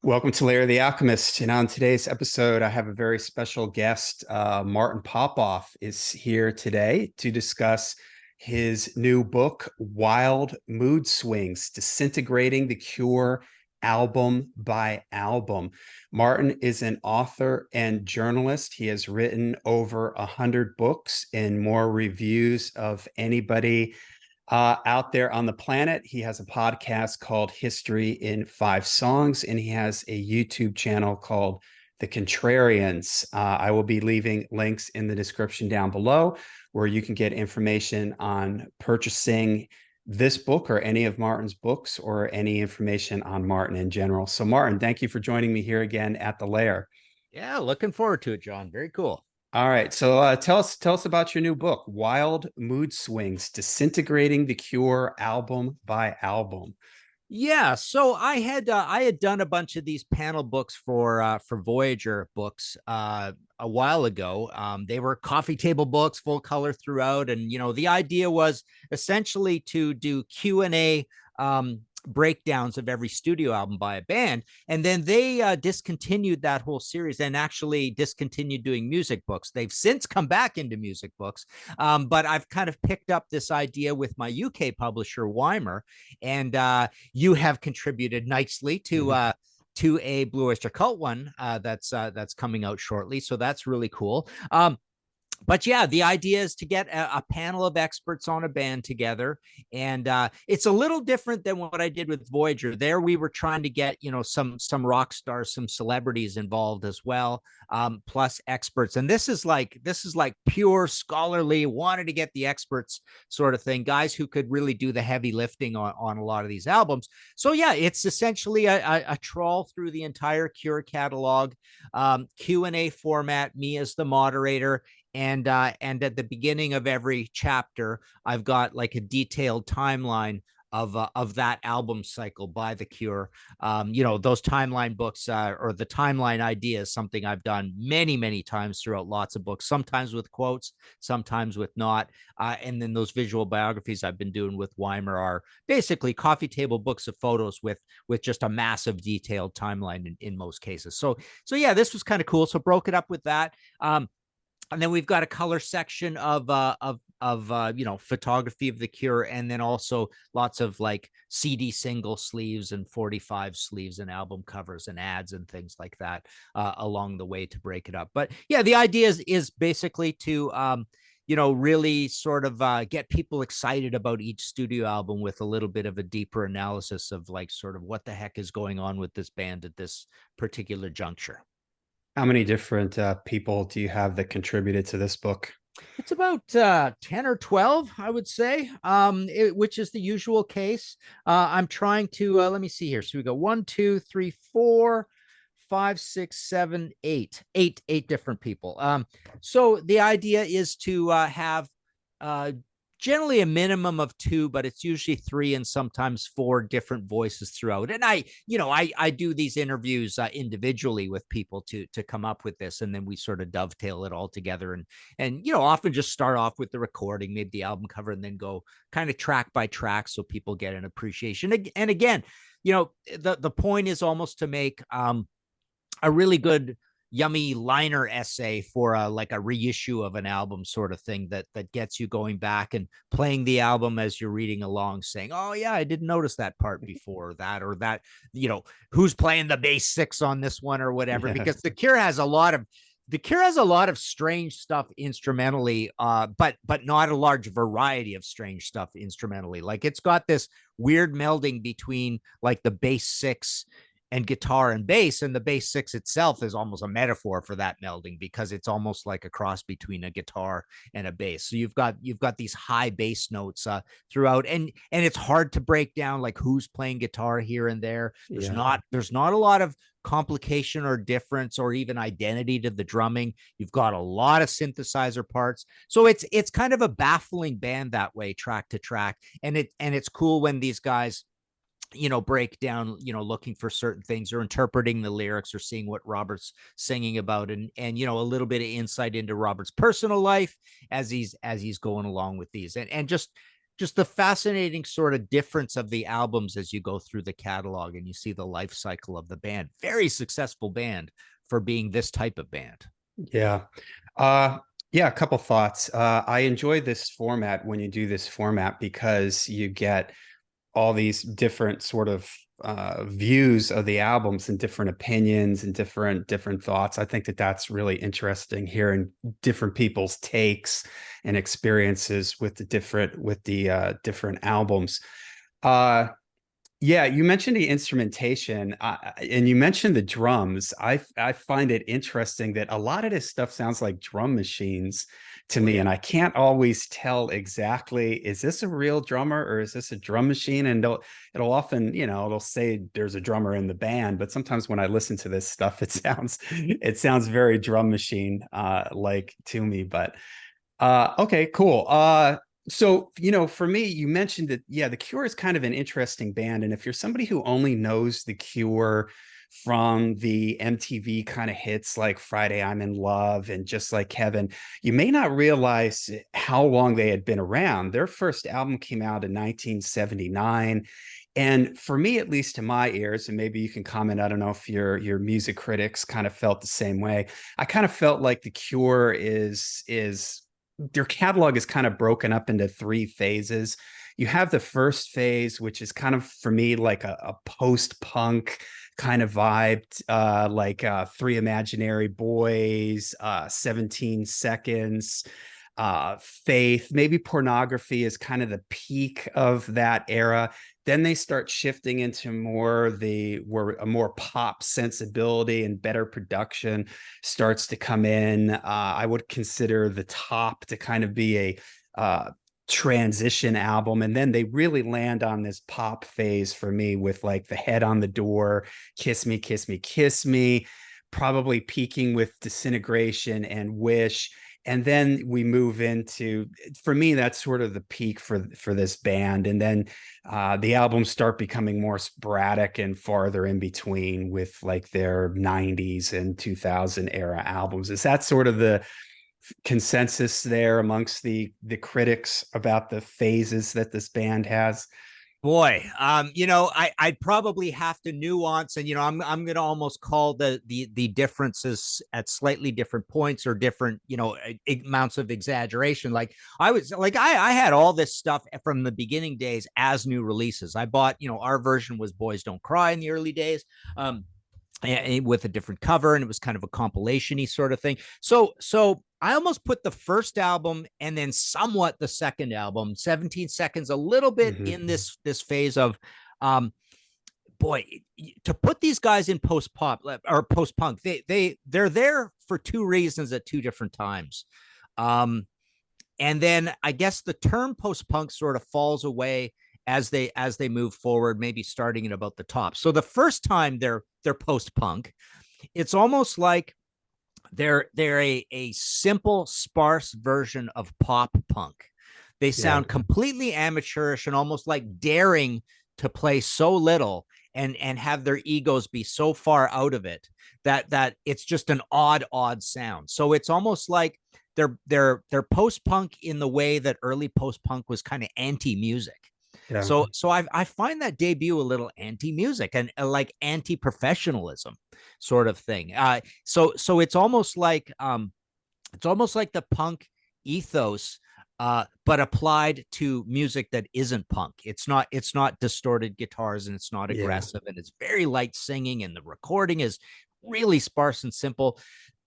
Welcome to Lair the Alchemist. And on today's episode, I have a very special guest. Martin Popoff is here today to discuss his new book, Wild Mood Swings, Disintegrating the Cure album by album. Martin is an author and journalist. He has written over 100 books and more reviews of anybody out there on the planet. He has a podcast called History in Five Songs, and he has a YouTube channel called The Contrarians. I will be leaving links in the description down below where you can get information on purchasing this book or any of Martin's books or any information on Martin in general. So Martin, thank you for joining me here again at the Lair. Yeah, looking forward to it, John. Very cool. All right. So tell us about your new book, Wild Mood Swings, Disintegrating the Cure album by album. Yeah, so I had done a bunch of these panel books for Voyager books a while ago. They were coffee table books, full color throughout, and the idea was essentially to do Q&A breakdowns of every studio album by a band. And then they discontinued that whole series and actually discontinued doing music books. They've since come back into music books. But I've kind of picked up this idea with my UK publisher, Weimer, and you have contributed nicely to a Blue Oyster Cult one that's coming out shortly. So that's really cool. But yeah, the idea is to get a panel of experts on a band together. And it's a little different than what I did with Voyager. There we were trying to get, some rock stars, some celebrities involved as well, plus experts. And this is like pure scholarly, wanted to get the experts sort of thing, guys who could really do the heavy lifting on a lot of these albums. So yeah, it's essentially a trawl through the entire Cure catalog, Q&A format, me as the moderator. And at the beginning of every chapter, I've got like a detailed timeline of that album cycle by The Cure. Those timeline books or the timeline idea is something I've done many, many times throughout lots of books, sometimes with quotes, sometimes with not. And then those visual biographies I've been doing with Weimer are basically coffee table books of photos with just a massive detailed timeline in most cases. So yeah, this was kind of cool. So broke it up with that. And then we've got a color section of photography of The Cure, and then also lots of like CD single sleeves and 45 sleeves and album covers and ads and things like that along the way to break it up. But yeah, the idea is basically to really sort of get people excited about each studio album with a little bit of a deeper analysis of like sort of what the heck is going on with this band at this particular juncture. How many different people do you have that contributed to this book? It's about 10 or 12, I would say, which is the usual case. I'm trying to, let me see here. So we go 1, 2, 3, 4, 5, 6, 7, 8, eight different people. So the idea is to have generally a minimum of 2, but it's usually 3 and sometimes 4 different voices throughout. And I do these interviews individually with people to come up with this, and then we sort of dovetail it all together and often just start off with the recording, maybe the album cover, and then go kind of track by track so people get an appreciation. And again, the point is almost to make a really good yummy liner essay for like a reissue of an album sort of thing that gets you going back and playing the album as you're reading along, saying, oh yeah, I didn't notice that part before, or that, who's playing the bass 6 on this one or whatever. Because The Cure has a lot of strange stuff instrumentally, but not a large variety of strange stuff instrumentally. Like it's got this weird melding between like the bass 6 and guitar and bass, and the bass 6 itself is almost a metaphor for that melding because it's almost like a cross between a guitar and a bass. So you've got these high bass notes throughout, and it's hard to break down like who's playing guitar here and there. There's not a lot of complication or difference or even identity to the drumming. You've got a lot of synthesizer parts, so it's kind of a baffling band that way, track to track, and it's cool when these guys break down, looking for certain things or interpreting the lyrics or seeing what Robert's singing about, and a little bit of insight into Robert's personal life as he's going along with these, and just just the fascinating sort of difference of the albums as you go through the catalog and you see the life cycle of the band. Very successful band for being this type of band. Yeah. Uh yeah, a couple thoughts. I enjoy this format when you do this format because you get all these different sort of views of the albums and different opinions and different thoughts. I think that that's really interesting, hearing different people's takes and experiences with the different albums. Uh, yeah, you mentioned the instrumentation, and you mentioned the drums. I find it interesting that a lot of this stuff sounds like drum machines to Oh me, yeah. and I can't always tell exactly, is this a real drummer or is this a drum machine? And it'll often, it'll say there's a drummer in the band, but sometimes when I listen to this stuff, it sounds very drum machine like to me. But okay, cool. So, for me, you mentioned that, yeah, The Cure is kind of an interesting band. And if you're somebody who only knows The Cure from the MTV kind of hits like Friday I'm in Love and Just Like Heaven, you may not realize how long they had been around. Their first album came out in 1979. And for me, at least to my ears, and maybe you can comment, I don't know if your music critics kind of felt the same way. I kind of felt like The Cure is their catalog is kind of broken up into three phases. You have the first phase, which is kind of for me like a post-punk kind of vibe, like Three Imaginary Boys, 17 Seconds, Faith, maybe Pornography is kind of the peak of that era. Then they start shifting into where a more pop sensibility and better production starts to come in. I would consider The Top to kind of be a transition album, and then they really land on this pop phase for me with like The Head on the Door, Kiss Me, Kiss Me, Kiss Me, probably peaking with Disintegration and Wish. And then we move into, for me, that's sort of the peak for this band. And then the albums start becoming more sporadic and farther in between with like their 90s and 2000 era albums. Is that sort of the consensus there amongst the critics about the phases that this band has? Boy, I'd probably have to nuance, and I'm gonna almost call the differences at slightly different points or different, amounts of exaggeration. Like I had all this stuff from the beginning days as new releases. I bought, our version was Boys Don't Cry in the early days. With a different cover, and it was kind of a compilation-y sort of thing. So I almost put the first album and then somewhat the second album, 17 Seconds, a little bit Mm-hmm. in this phase of um boy, to put these guys in post pop or post punk, they're there for two reasons at two different times. And then I guess the term post punk sort of falls away as they move forward, maybe starting at about the top. So the first time they're post punk, it's almost like they're a simple, sparse version of pop punk. They Yeah. sound completely amateurish and almost like daring to play so little and have their egos be so far out of it that it's just an odd sound. So it's almost like they're post punk in the way that early post punk was kind of anti music. Yeah. So I find that debut a little anti music and like anti professionalism sort of thing. So it's almost like the punk ethos, but applied to music that isn't punk. It's not distorted guitars, and it's not Yeah. aggressive, and it's very light singing, and the recording is really sparse and simple.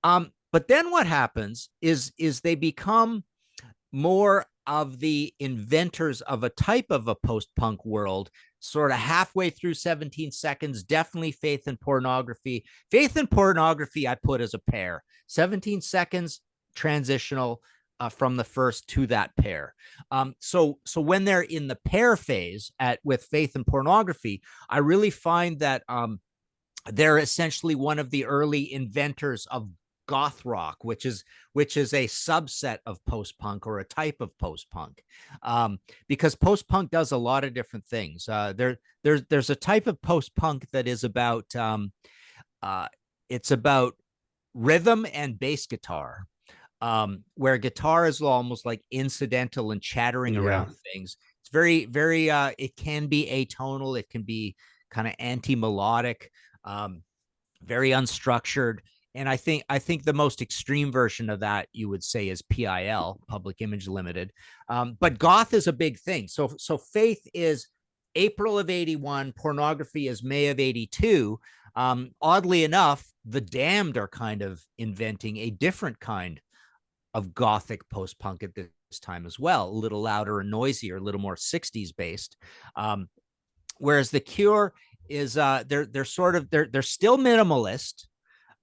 But then what happens is they become more of the inventors of a type of a post-punk world, sort of halfway through 17 Seconds. Definitely Faith and Pornography. Faith and Pornography I put as a pair. 17 Seconds transitional from the first to that pair. So when they're in the pair phase with Faith and Pornography, I really find that they're essentially one of the early inventors of goth rock, which is a subset of post-punk or a type of post-punk, because post-punk does a lot of different things. There's a type of post-punk that is about it's about rhythm and bass guitar, where guitar is almost like incidental and chattering Yeah. around things. It's very it can be atonal, it can be kind of anti-melodic, very unstructured. And I think the most extreme version of that you would say is PIL, Public Image Limited. But goth is a big thing. So Faith is April of 81, Pornography is May of 82. Oddly enough, the Damned are kind of inventing a different kind of gothic post-punk at this time as well, a little louder and noisier, a little more 60s based. Whereas the Cure is they're sort of they're still minimalist.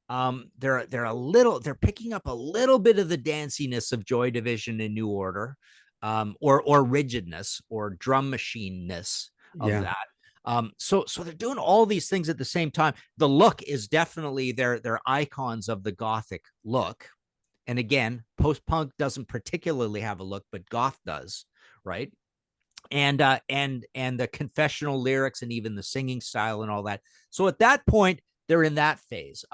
They're picking up a little bit of the danciness of Joy Division and New Order, or rigidness or drum machineness of Yeah. that. So they're doing all these things at the same time. The look is definitely they're icons of the gothic look. And again, post-punk doesn't particularly have a look, but goth does, right? And the confessional lyrics and even the singing style and all that. So at that point, they're in that phase.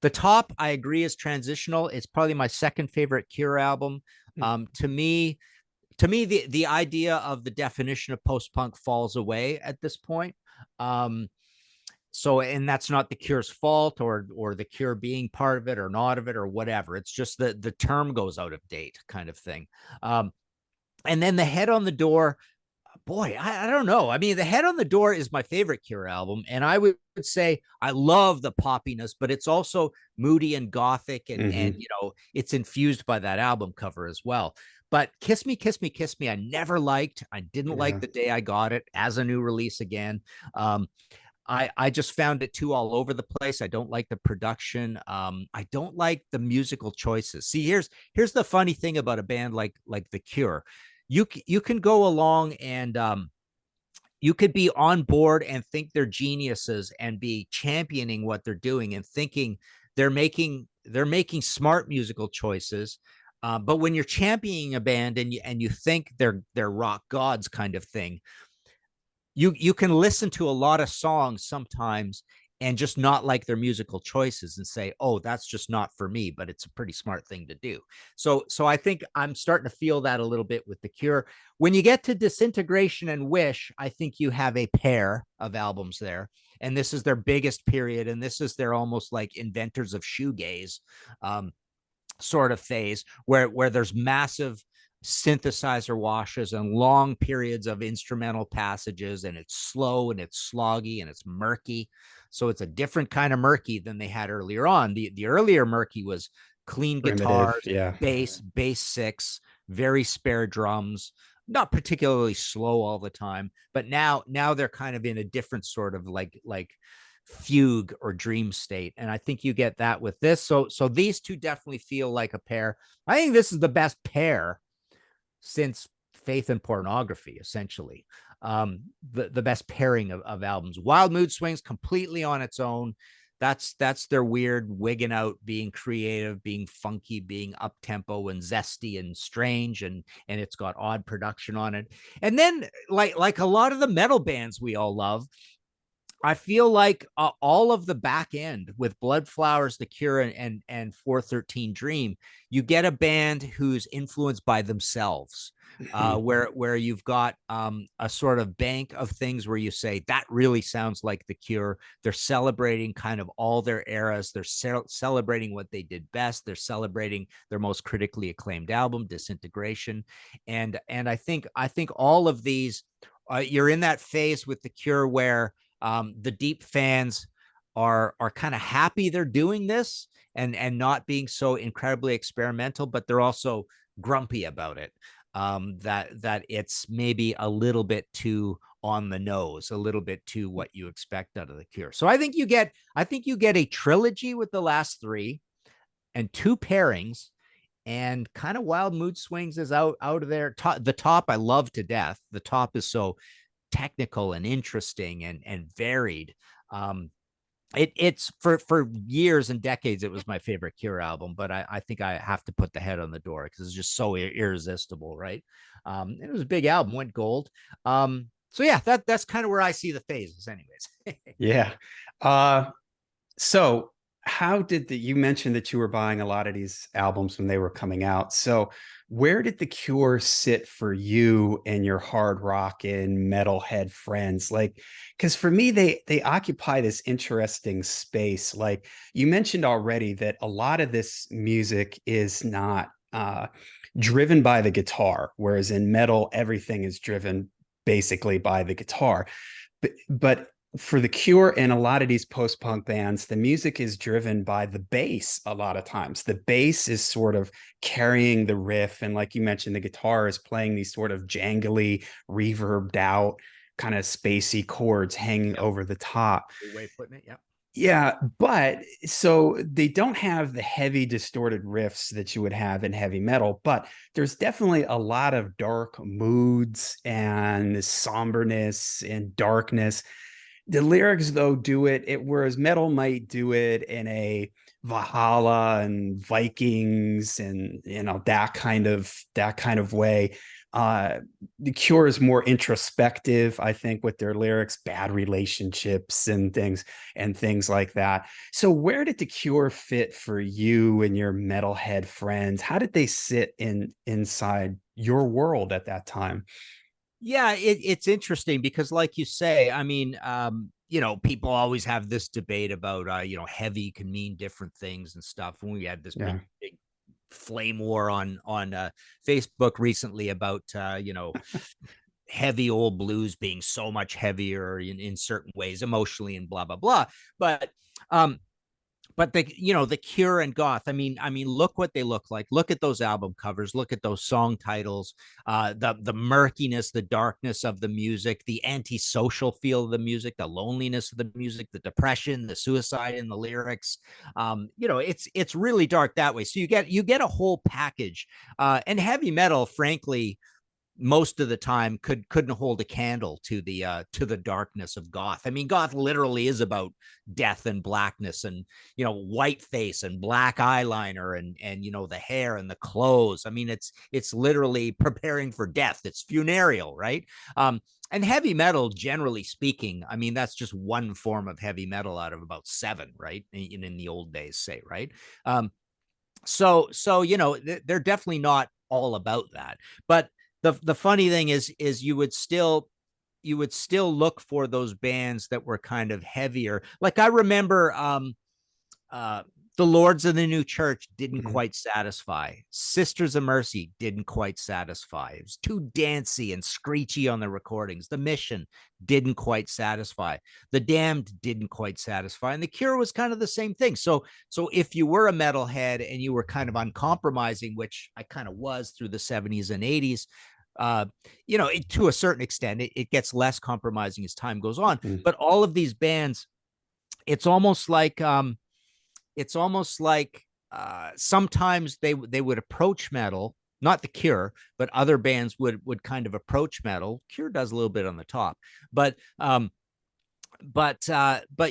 The Top, I agree, is transitional. It's probably my second favorite Cure album. To me, the idea of the definition of post-punk falls away at this point. And that's not the Cure's fault, or the Cure being part of it or not of it or whatever. It's just that the term goes out of date, kind of thing. And then the Head on the Door, boy, I don't know. I mean, the Head on the Door is my favorite Cure album, and I would say I love the poppiness, but it's also moody and gothic, and it's infused by that album cover as well. But Kiss Me, Kiss Me, Kiss Me, I never liked. I didn't like the day I got it as a new release again. I just found it too all over the place. I don't like the production. I don't like the musical choices. See, here's the funny thing about a band like The Cure. You can go along and you could be on board and think they're geniuses and be championing what they're doing and thinking they're making smart musical choices. But when you're championing a band and you think they're rock gods kind of thing, you can listen to a lot of songs sometimes and just not like their musical choices and say, oh, that's just not for me, but it's a pretty smart thing to do. So I think I'm starting to feel that a little bit with The Cure. When you get to Disintegration and Wish, I think you have a pair of albums there. And this is their biggest period. And this is their almost like inventors of shoegaze sort of phase where there's massive synthesizer washes and long periods of instrumental passages, and it's slow and it's sloggy and it's murky. So it's a different kind of murky than they had earlier on. The earlier murky was clean Primitive, guitars, yeah. bass six, very spare drums, not particularly slow all the time. But now they're kind of in a different sort of like fugue or dream state, and I think you get that with this. So these two definitely feel like a pair. I think this is the best pair since Faith and Pornography, essentially. The best pairing of albums. Wild Mood Swings, completely on its own. That's their weird wigging out, being creative, being funky, being up tempo and zesty and strange, and it's got odd production on it. And then like a lot of the metal bands we all love, I feel like all of the back end with Blood Flowers, The Cure, and 413 Dream, you get a band who's influenced by themselves, where you've got a sort of bank of things where you say that really sounds like The Cure. They're celebrating kind of all their eras. They're celebrating what they did best. They're celebrating their most critically acclaimed album, Disintegration, and I think all of these, you're in that phase with The Cure where the deep fans are kind of happy they're doing this and not being so incredibly experimental, but they're also grumpy about it. That it's maybe a little bit too on the nose, a little bit too what you expect out of The Cure. So I think you get a trilogy with the last three and two pairings, and kind of Wild Mood Swings is out of there. The Top I love to death. The Top is so technical and interesting and varied. It's for years and decades it was my favorite Cure album, but I think I have to put The Head on the Door because it's just so irresistible, right? It was a big album, went gold. So yeah, that's kind of where I see the phases anyways. Yeah. So how did you mentioned that you were buying a lot of these albums when they were coming out. So where did the Cure sit for you and your hard rock and metalhead friends? Like, because for me, they occupy this interesting space. Like you mentioned already that a lot of this music is not driven by the guitar, whereas in metal, everything is driven basically by the guitar. But for the Cure and a lot of these post-punk bands, the music is driven by the bass a lot of times. The bass is sort of carrying the riff. And like you mentioned, the guitar is playing these sort of jangly, reverbed out, kind of spacey chords hanging Yep. over the top. Good way of putting it. Yep. Yeah, but so they don't have the heavy distorted riffs that you would have in heavy metal, but there's definitely a lot of dark moods and somberness and darkness. The lyrics though do it whereas metal might do it in a Valhalla and Vikings and that kind of way. The Cure is more introspective, I think, with their lyrics, bad relationships and things like that. So where did the Cure fit for you and your metalhead friends? How did they sit inside your world at that time? Yeah, it's interesting because, like you say, I mean, people always have this debate about, heavy can mean different things and stuff. And we had this Yeah. big flame war on Facebook recently about, heavy old blues being so much heavier in certain ways, emotionally and blah blah blah. But um, but the Cure and Goth, I mean look what they look like. Look at those album covers, look at those song titles, the murkiness, the darkness of the music, the antisocial feel of the music, the loneliness of the music, the depression, the suicide in the lyrics. It's really dark that way. So you get a whole package. And heavy metal, frankly, most of the time couldn't hold a candle to the darkness of Goth. I mean, Goth literally is about death and blackness and white face and black eyeliner and the hair and the clothes. I mean, it's literally preparing for death. It's funereal, right? And heavy metal, generally speaking, I mean, that's just one form of heavy metal out of about seven, right? In the old days, say, right? So they're definitely not all about that. But the funny thing is you would still look for those bands that were kind of heavier. Like I remember uh the Lords of the New Church didn't Mhm. quite satisfy. Sisters of Mercy didn't quite satisfy. It was too dancey and screechy on the recordings. The Mission didn't quite satisfy. The Damned didn't quite satisfy. And the Cure was kind of the same thing. So if you were a metalhead and you were kind of uncompromising, which I kind of was through the 70s and 80s, to a certain extent, it gets less compromising as time goes on. Mhm. But all of these bands, it's almost like sometimes they would approach metal, not the Cure, but other bands would kind of approach metal. Cure does a little bit on the top, but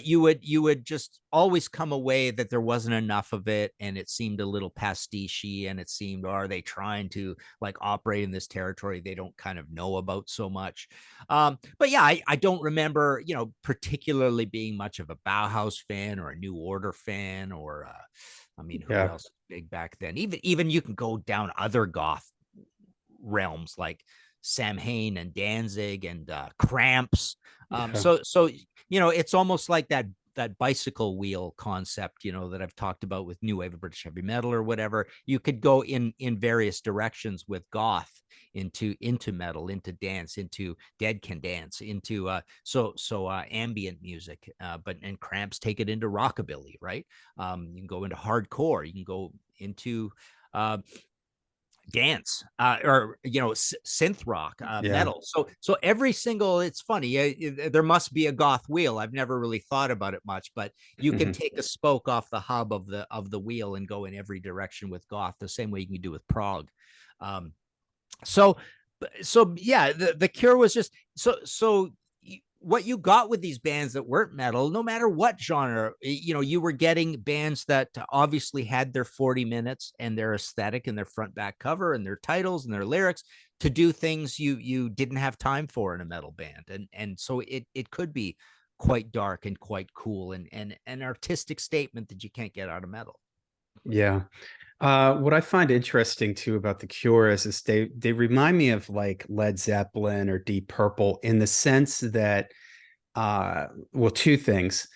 you would just always come away that there wasn't enough of it, and it seemed a little pastiche, and it seemed, are they trying to like operate in this territory they don't kind of know about so much? But yeah, I don't remember particularly being much of a Bauhaus fan or a New Order fan, or I mean, who Yeah. else is big back then? Even you can go down other goth realms like Sam Hain and Danzig and Cramps. Yeah. It's almost like that bicycle wheel concept, that I've talked about with new wave of British heavy metal or whatever. You could go in various directions with goth into metal, into dance, into Dead Can Dance, into ambient music. And Cramps take it into rockabilly, right? You can go into hardcore. You can go into uh, dance, or synth rock, Yeah. metal. So every single, it's funny, there must be a goth wheel. I've never really thought about it much, but you can Mhm. take a spoke off the hub of the wheel and go in every direction with goth, the same way you can do with prog. um so yeah, the Cure was just so what you got with these bands that weren't metal, no matter what genre, you were getting bands that obviously had their 40 minutes and their aesthetic and their front back cover and their titles and their lyrics to do things you didn't have time for in a metal band. And so it could be quite dark and quite cool, and an artistic statement that you can't get out of metal. Yeah. What I find interesting too about the Cure is they remind me of like Led Zeppelin or Deep Purple in the sense that well, two things.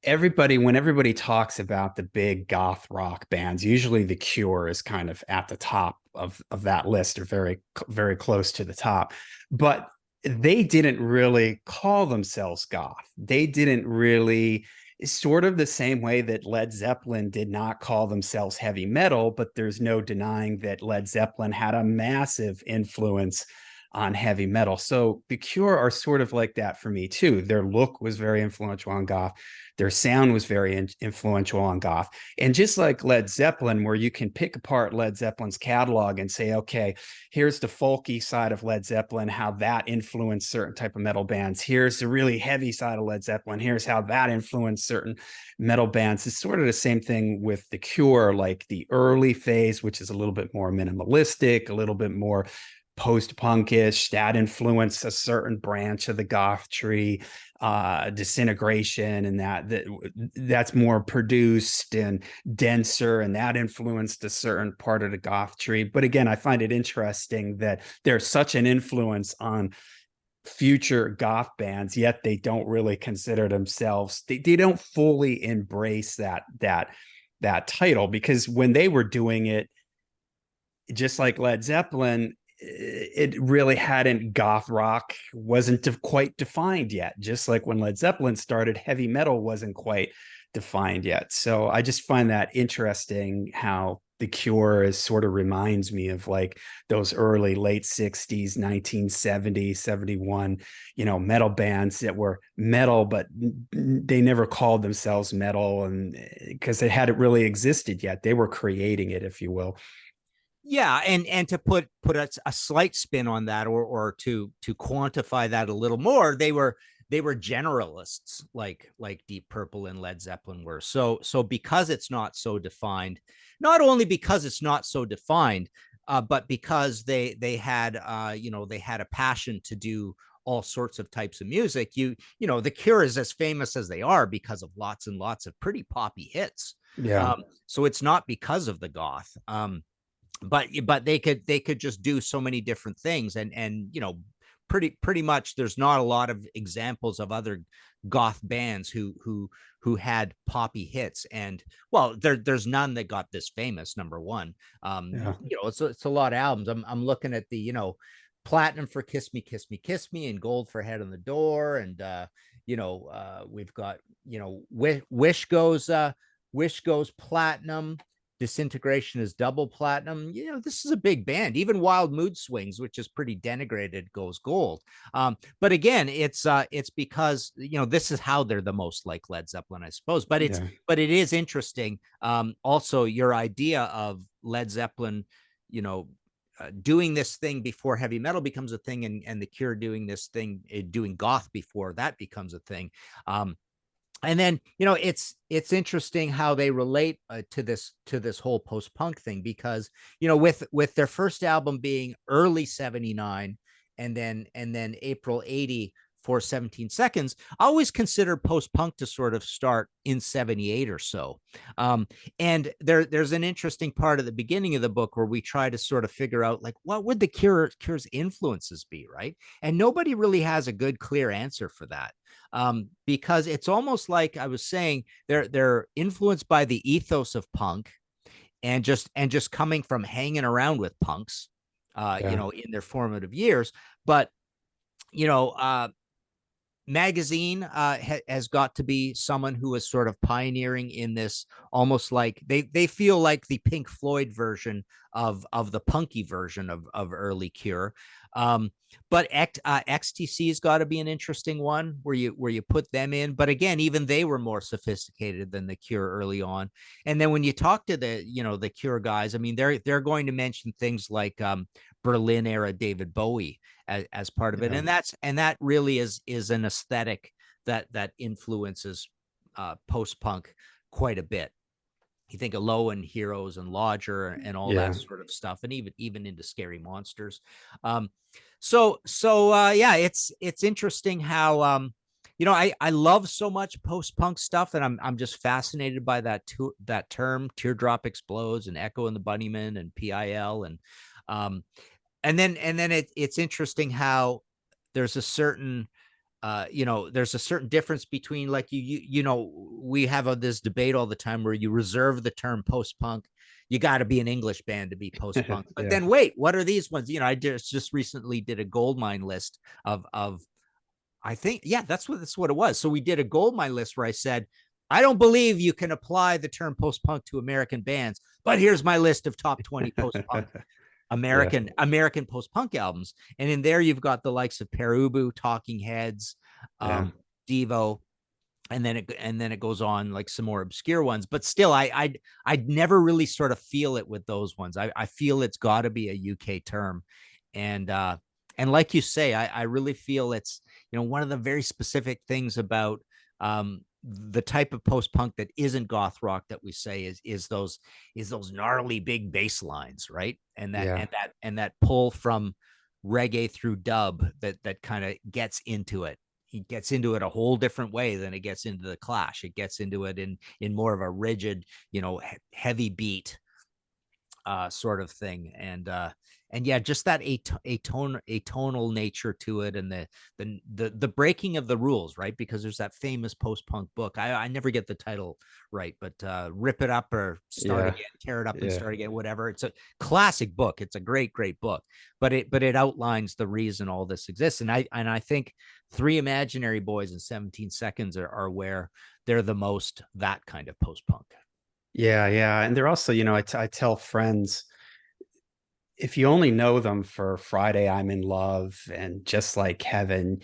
When everybody talks about the big goth rock bands, usually the Cure is kind of at the top of that list, or very close to the top. But they didn't really call themselves goth. They didn't really, sort of the same way that Led Zeppelin did not call themselves heavy metal, but there's no denying that Led Zeppelin had a massive influence on heavy metal. So the Cure are sort of like that for me too. Their look was very influential on goth. Their sound was very influential on goth. And just like Led Zeppelin, where you can pick apart Led Zeppelin's catalog and say, okay, here's the folky side of Led Zeppelin, how that influenced certain type of metal bands. Here's the really heavy side of Led Zeppelin. Here's how that influenced certain metal bands. It's sort of the same thing with the Cure, like the early phase, which is a little bit more minimalistic, a little bit more post-punkish, that influenced a certain branch of the goth tree. Disintegration, and that's more produced and denser, and that influenced a certain part of the goth tree. But again, I find it interesting that there's such an influence on future goth bands, yet they don't really consider themselves, they don't fully embrace that title, because when they were doing it, just like Led Zeppelin, it really hadn't, goth rock wasn't quite defined yet. Just like when Led Zeppelin started, heavy metal wasn't quite defined yet. So I just find that interesting how the Cure is sort of reminds me of like those early late 60s, 1970, 71, metal bands that were metal, but they never called themselves metal, and because it hadn't really existed yet. They were creating it, if you will. Yeah, and to put a slight spin on that, or to quantify that a little more, they were generalists, like Deep Purple and Led Zeppelin were. So because it's not so defined, not only because it's not so defined, but because they had they had a passion to do all sorts of types of music. The Cure is as famous as they are because of lots and lots of pretty poppy hits. Yeah. So it's not because of the goth. But they could just do so many different things, and pretty much there's not a lot of examples of other goth bands who had poppy hits. And well, there's none that got this famous, number one. Yeah. It's a lot of albums. I'm looking at the platinum for Kiss Me Kiss Me Kiss Me, and gold for Head on the Door, and we've got Wish goes platinum. Disintegration is double platinum. This is a big band. Even Wild Mood Swings, which is pretty denigrated, goes gold. But again, it's because this is how they're the most like Led Zeppelin, I suppose. But Yeah. it is interesting. Also, your idea of Led Zeppelin, doing this thing before heavy metal becomes a thing, and the Cure doing this thing, doing goth before that becomes a thing. And then it's interesting how they relate to this whole post-punk thing, because with their first album being early 79, and then April 80 for 17 Seconds, I always consider post-punk to sort of start in 78 or so. And there's an interesting part at the beginning of the book where we try to sort of figure out, like, what would the Cure's influences be, right? And nobody really has a good, clear answer for that. Because it's almost like I was saying, they're influenced by the ethos of punk, and just coming from hanging around with punks, Yeah. in their formative years. But Magazine has got to be someone who is sort of pioneering in this, almost like they feel like the Pink Floyd version of the punky version of early Cure. But XTC has got to be an interesting one where you put them in. But again, even they were more sophisticated than the Cure early on. And then when you talk to the Cure guys, I mean, they're going to mention things like Berlin era David Bowie as part of it, Yeah. and that really is an aesthetic that influences post-punk quite a bit. You think of Low and Heroes and Lodger and all that Yeah. sort of stuff, and even into Scary Monsters. Yeah, it's interesting how I love so much post-punk stuff that I'm just fascinated by that term, Teardrop Explodes and Echo and the Bunnymen and PIL. Um and then it's interesting how there's a certain there's a certain difference between, like, we have this debate all the time where you reserve the term post-punk. You got to be an English band to be post-punk. But Yeah. then wait, what are these ones? I just recently did a goldmine list of I think, yeah, that's what it was. So we did a goldmine list where I said, I don't believe you can apply the term post-punk to American bands, but here's my list of top 20 post-punk Yeah. American post-punk albums. And in there you've got the likes of Perubu, Talking Heads, Yeah. Devo, and then it goes on, like, some more obscure ones. But still, I'd never really sort of feel it with those ones. I feel it's got to be a UK term. And like you say, I really feel it's, one of the very specific things about the type of post-punk that isn't goth rock that we say is those gnarly big bass lines, right? And that Yeah. and that and that pull from reggae through dub that kind of gets into it. He gets into it a whole different way than it gets into the Clash. It gets into it in more of a rigid, heavy beat sort of thing. And yeah, just that atonal nature to it, and the breaking of the rules, right? Because there's that famous post-punk book. I never get the title right, but Rip It Up or Start Yeah. Again, Tear It Up and Yeah. Start Again, whatever. It's a classic book. It's a great book, but it outlines the reason all this exists. And I think Three Imaginary Boys and 17 Seconds are where they're the most that kind of post-punk. Yeah. Yeah. And they're also, I tell friends, if you only know them for Friday I'm in Love and Just Like Heaven,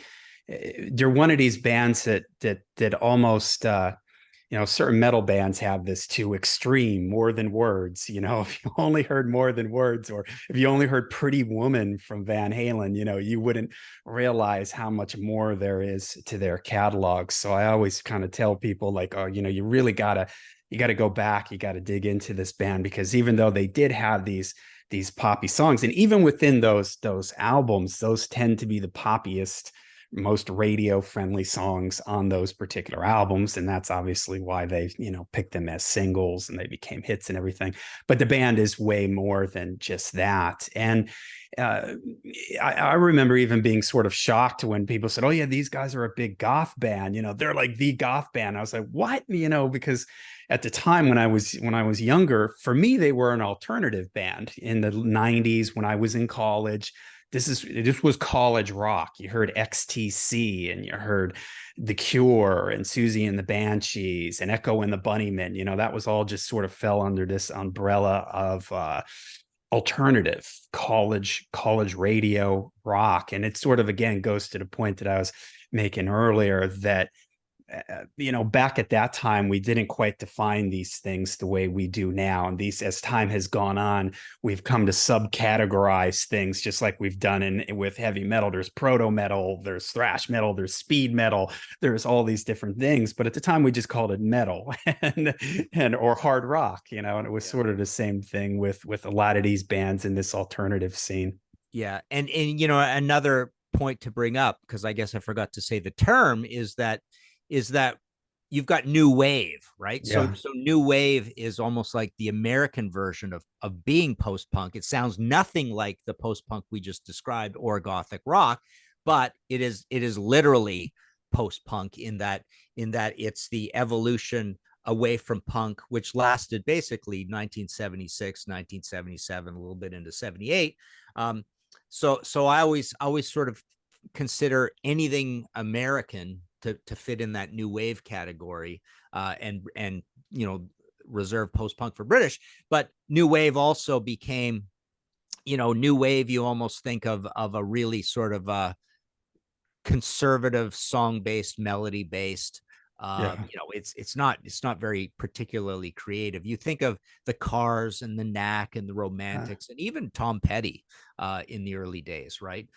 they're one of these bands that almost certain metal bands have this too extreme, more than words. If you only heard More Than Words, or if you only heard Pretty Woman from Van Halen, you wouldn't realize how much more there is to their catalog. So I always kind of tell people, like, oh, you gotta go back, you gotta dig into this band, because even though they did have these poppy songs, and even within those albums, those tend to be the poppiest, most radio friendly songs on those particular albums. And that's obviously why they picked them as singles and they became hits and everything. But the band is way more than just that. And uh, I remember even being sort of shocked when people said, oh yeah, these guys are a big goth band, they're like the goth band. I was like, what? Because at the time when I was younger, for me they were an alternative band in the 90s when I was in college. This was college rock. You heard XTC and you heard The Cure and Susie and the Banshees and Echo and the Bunnymen. That was all just sort of fell under this umbrella of alternative college radio rock. And it sort of again goes to the point that I was making earlier, that back at that time, we didn't quite define these things the way we do now. And these, as time has gone on, we've come to subcategorize things, just like we've done with heavy metal. There's proto metal, there's thrash metal, there's speed metal, there's all these different things. But at the time, we just called it metal and or hard rock, and it was Yeah. sort of the same thing with a lot of these bands in this alternative scene. Yeah. And another point to bring up, because I guess I forgot to say the term, is that you've got new wave, right? So Yeah. so new wave is almost like the American version of being post-punk. It sounds nothing like the post-punk we just described or gothic rock, but it is literally post-punk in that it's the evolution away from punk, which lasted basically 1976, 1977, a little bit into 78. So I always sort of consider anything American to fit in that new wave category, and reserve post punk for British. But new wave also became, new wave. You almost think of a really sort of conservative song based, melody based. Yeah. It's not very particularly creative. You think of the Cars and the Knack and the Uh, Romantics and even Tom Petty in the early days, right?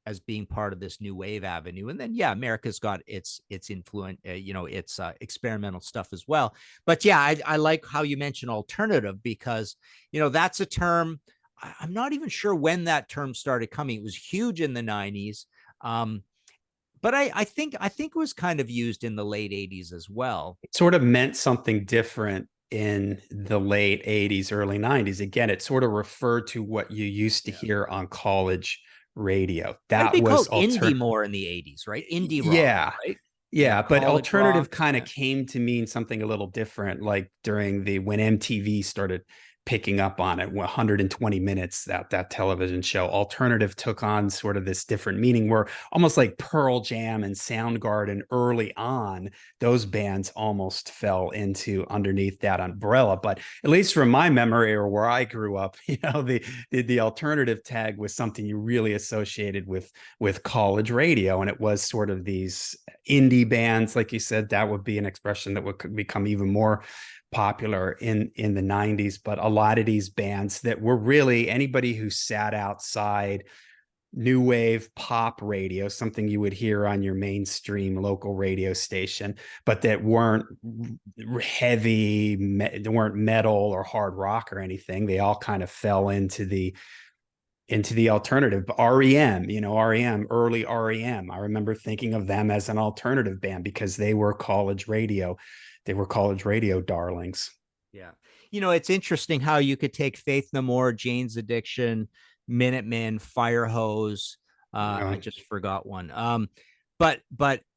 As being part of this new wave avenue. And then yeah, America's got its influence, its experimental stuff as well. But yeah, I like how you mentioned alternative, because that's a term. I'm not even sure when that term started coming. It was huge in the 90s. Um, but I think it was kind of used in the late 80s as well. It sort of meant something different in the late 80s, early 90s. Again, it sort of referred to what you used to Yeah. hear on college radio. Might have That been was called indie alter more in the 80s, right? Indie rock, yeah. right? Yeah, but College rock. alternative kind of Yeah. came to mean something a little different, like during the when MTV started picking up on it, 120 minutes, that television show. Alternative took on sort of this different meaning where almost like Pearl Jam and Soundgarden early on, those bands almost fell into underneath that umbrella. But at least from my memory or where I grew up, the alternative tag was something you really associated with college radio, and it was sort of these indie bands, like you said. That would be an expression that would become even more popular in the 90s. But a lot of these bands that were really anybody who sat outside new wave pop radio, something you would hear on your mainstream local radio station, but that weren't heavy, they weren't metal or hard rock or anything. They all kind of fell into the alternative. REM, REM, early REM. I remember thinking of them as an alternative band because they were college radio. They were college radio darlings. Yeah. It's interesting how you could take Faith No More, Jane's Addiction, Minutemen, Fire Hose. I Yeah. just forgot one. But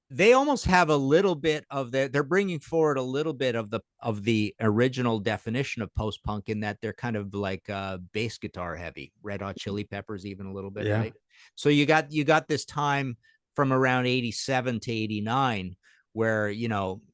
they almost have a little bit of they're bringing forward a little bit of the original definition of post punk in that they're kind of like bass guitar heavy. Red Hot Chili Peppers even a little bit, Yeah. right? So you got this time from around 87 to 89 where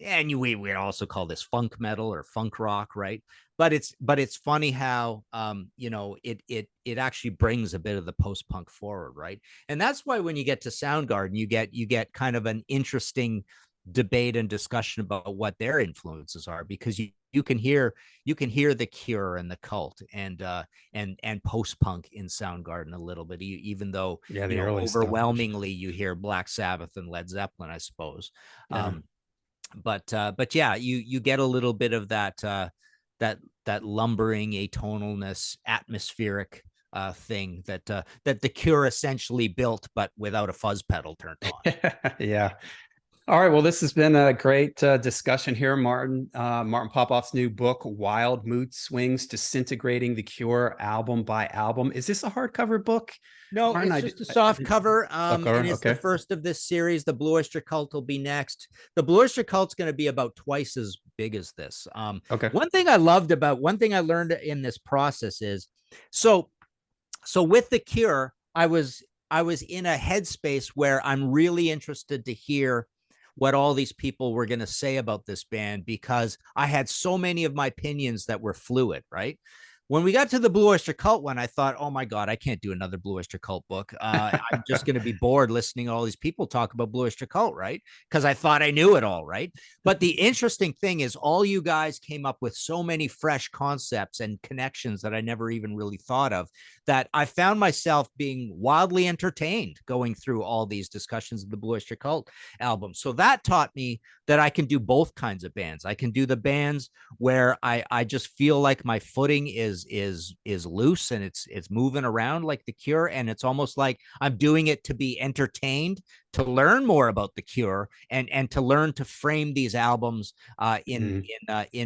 and we also call this funk metal or funk rock, right? But it's funny how it actually brings a bit of the post punk forward, right? And that's why when you get to Soundgarden, you get kind of an interesting debate and discussion about what their influences are, because you can hear the Cure and the Cult and post punk in Soundgarden a little bit, even though Yeah. The early stuff. overwhelmingly you hear Black Sabbath and Led Zeppelin, I suppose. Yeah. But yeah, you get a little bit of that lumbering atonalness, atmospheric thing that the Cure essentially built, but without a fuzz pedal turned on. Yeah. All right. Well, this has been a great discussion here, Martin. Martin Popoff's new book, Wild Mood Swings, Disintegrating the Cure, album by album. Is this a hardcover book, No, Martin? it's just a soft cover, Soft and cover. it's the Okay. first of this series. The Blue Oyster Cult will be next. The Blue Oyster Cult's going to be about twice as big as this. Okay. One thing I learned in this process is so with the Cure, I was in a headspace where I'm really interested to hear what all these people were going to say about this band, because I had so many of my opinions that were fluid, right? When we got to the Blue Oyster Cult one, I thought, oh my God, I can't do another Blue Oyster Cult book. I'm just going to be bored listening to all these people talk about Blue Oyster Cult, right? Because I thought I knew it all, right? But the interesting thing is, all you guys came up with so many fresh concepts and connections that I never even really thought of, that I found myself being wildly entertained going through all these discussions of the Blue Oyster Cult album. So that taught me that I can do both kinds of bands. I can do the bands where I just feel like my footing is loose and it's moving around like the Cure, and it's almost like I'm doing it to be entertained, to learn more about the Cure, and to learn to frame these albums in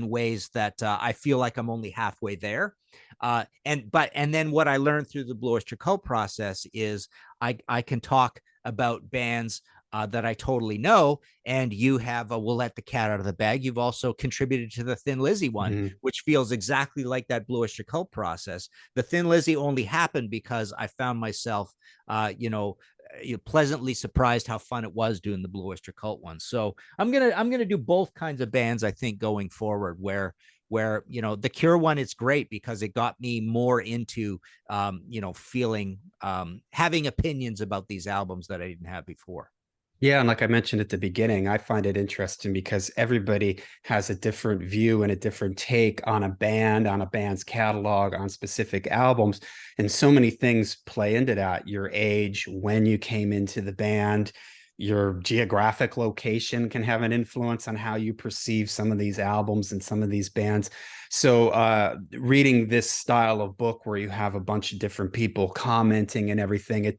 ways that I feel like I'm only halfway there. And then what I learned through the Blue Oyster Cult process is I can talk about bands that I totally know. And you have we'll let the cat out of the bag. You've also contributed to the Thin Lizzy one, which feels exactly like that Blue Oyster Cult process. The Thin Lizzy only happened because I found myself, pleasantly surprised how fun it was doing the Blue Oyster Cult one. So I'm gonna do both kinds of bands, I think, going forward. Where the Cure one is great because it got me more into feeling having opinions about these albums that I didn't have before. Yeah, and like I mentioned at the beginning, I find it interesting because everybody has a different view and a different take on a band, on a band's catalog, on specific albums. And so many things play into that. Your age, when you came into the band, your geographic location can have an influence on how you perceive some of these albums and some of these bands. So reading this style of book where you have a bunch of different people commenting and everything,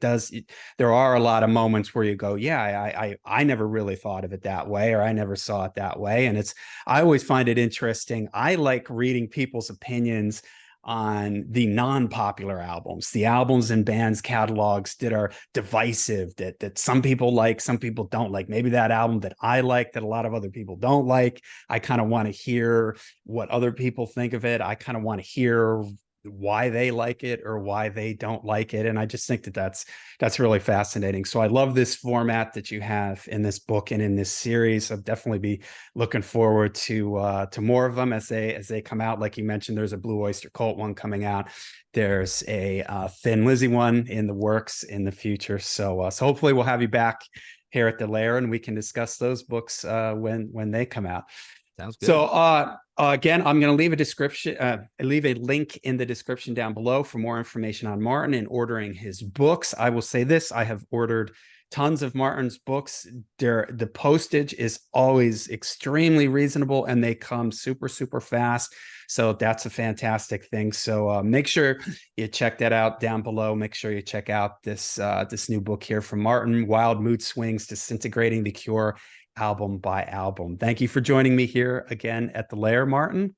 there are a lot of moments where you go, yeah, I never really thought of it that way, or I never saw it that way. And I always find it interesting. I like reading people's opinions on the non-popular albums, the albums and bands catalogs that are divisive, that some people like, some people don't like. Maybe that album that I like that a lot of other people don't like, I kind of want to hear what other people think of it. I kind of want to hear why they like it or why they don't like it. And I just think that that's really fascinating. So I love this format that you have in this book and in this series. I'll definitely be looking forward to more of them as they come out. Like you mentioned, there's a Blue Oyster Cult one coming out. There's a Thin Lizzy one in the works in the future. So hopefully we'll have you back here at the Lair and we can discuss those books when they come out. Sounds good. So again, I'm going to leave a link in the description down below for more information on Martin and ordering his books. I will say this: I have ordered tons of Martin's books. The postage is always extremely reasonable, and they come super, super fast. So that's a fantastic thing. So make sure you check that out down below. Make sure you check out this new book here from Martin: Wild Mood Swings, Disintegrating the Cure, album by album. Thank you for joining me here again at the Lair, Martin.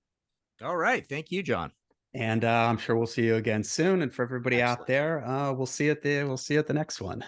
All right. Thank you, John. And I'm sure we'll see you again soon. And for everybody Excellent. out there, we'll see you at the next one.